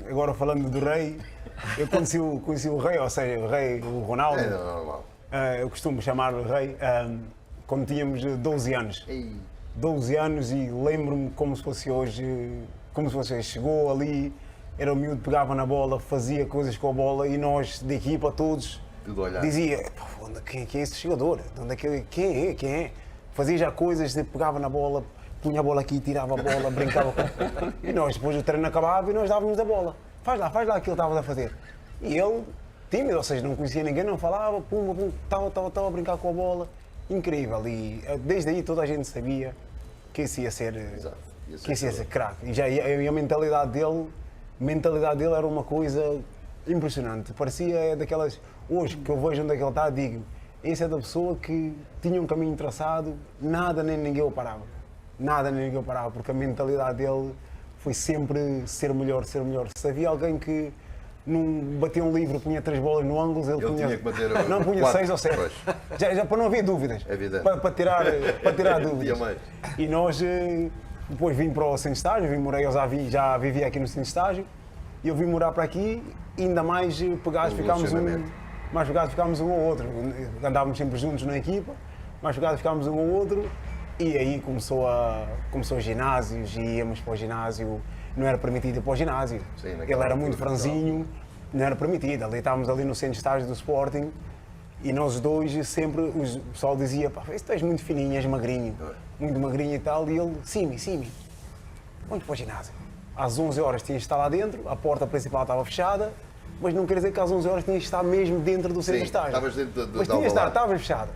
Agora falando do Rei, eu conheci o Rei, ou seja, o Ronaldo. É normal. Eu costumo chamar-lhe Rei, quando tínhamos 12 anos. 12 anos e lembro-me como se fosse hoje, chegou ali, era o miúdo, pegava na bola, fazia coisas com a bola e nós, da equipa, todos, dizia, quem é esse jogador? Quem é? Fazia já coisas, pegava na bola, punha a bola aqui, tirava a bola, brincava com... E nós, depois o treino acabava e nós dávamos a bola. Faz lá aquilo que estavas a fazer. E ele, tímido, ou seja, não conhecia ninguém, não falava, estava a brincar com a bola. Incrível. E desde aí toda a gente sabia que esse ia ser craque. E a mentalidade dele era uma coisa impressionante. Parecia daquelas... Hoje, que eu vejo onde é que ele está, digo, esse é da pessoa que tinha um caminho traçado, nada nem ninguém o parava. Nada nem ninguém o parava, porque a mentalidade dele foi sempre ser melhor. Se havia alguém que não batia um livro, punha 3 bolas no ângulo, ele punha... tinha que bater não, punha 6 ou 7. Já para não haver dúvidas. Para tirar dúvidas. E nós, depois vim para o centro de estágio, eu já vivia aqui no centro de estágio, e eu vim morar para aqui, ainda mais pegados, ficámos um ao outro. Andávamos sempre juntos na equipa, mais pegados ficámos um ao outro, e aí começou os ginásios, e íamos para o ginásio, não era permitido ir para o ginásio. Sim, ele era muito franzinho, não era permitido. Estávamos ali no centro de estágio do Sporting, e nós dois sempre, o pessoal dizia, pá, tu és muito fininho, és magrinho, muito magrinho e tal, e ele, Simi, vamos para o ginásio. Às 11 horas tinhas de estar lá dentro, a porta principal estava fechada, mas não quer dizer que às 11 horas tinhas de estar mesmo dentro do centro de estágio. Estavas dentro mas tinhas de estar, estava fechada.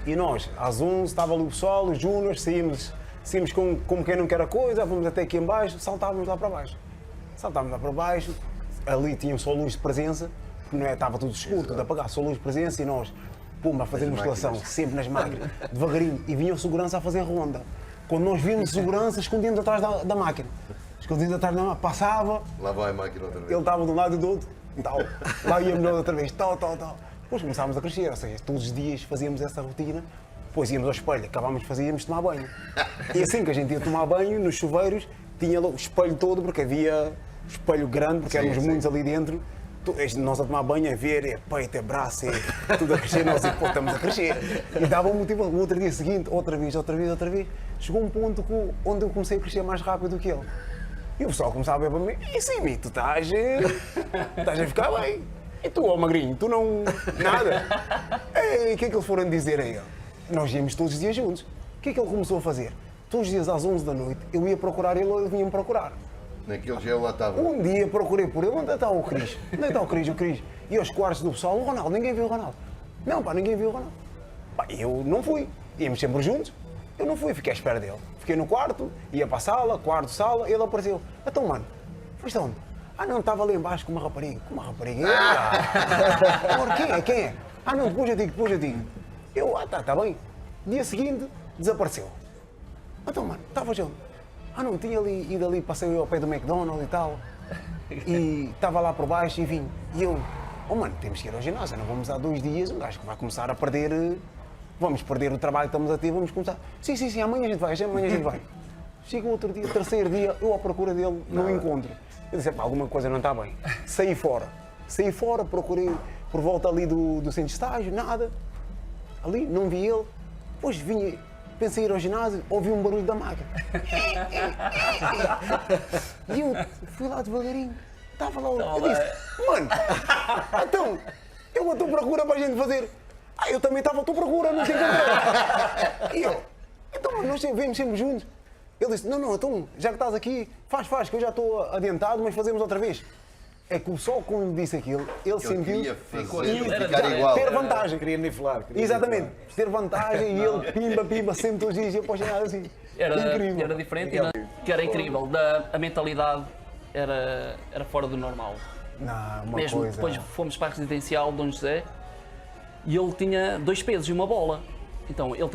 E nós, às 11, estava ali o pessoal, os júniores, saímos como quem não quer a coisa, vamos até aqui em baixo, saltávamos lá para baixo. Ali tinham só luz de presença, porque não é, estava tudo escuro, tudo apagado, só luz de presença e nós, a fazer musculação, sempre nas máquinas, devagarinho, e vinha o segurança a fazer ronda. Quando nós vimos segurança, escondíamos atrás da máquina. Passava, lá vai a máquina outra vez. Ele estava de um lado e do outro, tal. Lá íamos nós outra vez, tal. Depois começámos a crescer, ou seja, todos os dias fazíamos essa rotina, depois íamos ao espelho, acabámos de fazer, íamos tomar banho. E assim que a gente ia tomar banho, nos chuveiros, tinha o espelho todo, porque havia espelho grande, porque éramos muitos ali dentro. Nós a tomar banho, a ver, é peito, é braço, é tudo a crescer, nós estamos a crescer. E dava um motivo, no outro dia seguinte, outra vez. Chegou um ponto onde eu comecei a crescer mais rápido do que ele. E o pessoal começava a ver para mim, e sim, tu estás a ficar bem. E tu, ó magrinho, tu não... nada. E o que é que eles foram dizer a ele? Nós íamos todos os dias juntos. O que é que ele começou a fazer? Todos os dias às 11 da noite, eu ia procurar ele ou ele vinha-me procurar. Naquele dia lá estava. Um dia procurei por ele, onde está o Cris? Onde está o Cris? E aos quartos do pessoal, o Ronaldo, ninguém viu o Ronaldo. Não, pá, ninguém viu o Ronaldo. Pá, eu não fui. Íamos sempre juntos. Eu não fui, fiquei à espera dele. Fiquei no quarto, ia para a sala, sala, ele apareceu. Então, mano, foste onde? Ah, não, estava ali embaixo com uma rapariga. Com uma rapariga? Quem é? Ah, não, depois eu digo. Eu, tá bem. Dia seguinte, desapareceu. Então, mano, estava onde? Ah, não, tinha ido ali, passei ao pé do McDonald's e tal. E estava lá por baixo e vim. E eu, mano, temos que ir ao ginásio, não vamos há 2 dias, um gajo que vai começar a perder... Vamos perder o trabalho que estamos a ter, vamos começar... Sim, amanhã a gente vai. Chega o outro dia, terceiro dia, eu à procura dele, não encontro. Eu disse, pá, alguma coisa não está bem. Saí fora, procurei por volta ali do centro de estágio, nada. Ali, não vi ele. Depois vinha, pensei em ir ao ginásio, ouvi um barulho da máquina. E eu fui lá devagarinho, estava lá, eu disse, mano, então, eu estou à procura para a gente fazer. Eu também estava à tua procura, não te encontrei. E eu, então, mano, nós vemos sempre juntos. Ele disse, não, então, já que estás aqui, faz, que eu já estou adiantado, mas fazemos outra vez. É que só quando disse aquilo, ele sentiu ficar igual. Ter vantagem. Queria nivelar. Exatamente, ter vantagem e ele pimba, sempre todos os dias, eu posso assim. Incrível. Era diferente, que era incrível. A mentalidade era fora do normal. Mesmo depois fomos para a residencial de Dom José e ele tinha 2 pesos e uma bola. Então ele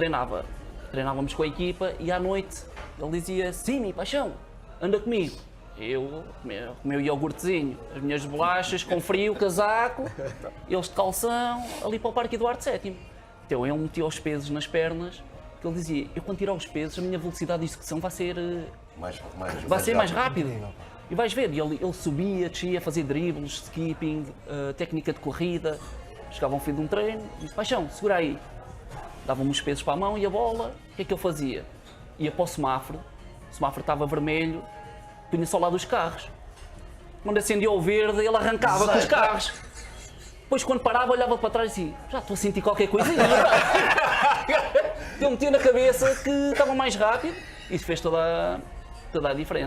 treinávamos com a equipa e à noite ele dizia, Simi, paixão, anda comigo. Eu comia o meu iogurtezinho, as minhas bolachas, com frio, casaco, eles de calção, ali para o Parque Eduardo VII. Então ele metia os pesos nas pernas, que ele dizia, eu quando tirar os pesos, a minha velocidade de execução vai ser mais rápida. E vais ver, ele subia, descia, fazia dribles, skipping, técnica de corrida. Chegava ao fim de um treino e disse, Paixão, segura aí. Dava-me os pesos para a mão e a bola. O que é que ele fazia? Ia para o semáforo estava vermelho, punha-se ao lado dos carros. Quando acendia o verde, ele arrancava com os carros. Depois, quando parava, olhava para trás e dizia, já estou a sentir qualquer coisinha. Ele metia na cabeça que estava mais rápido. Isso fez toda a diferença.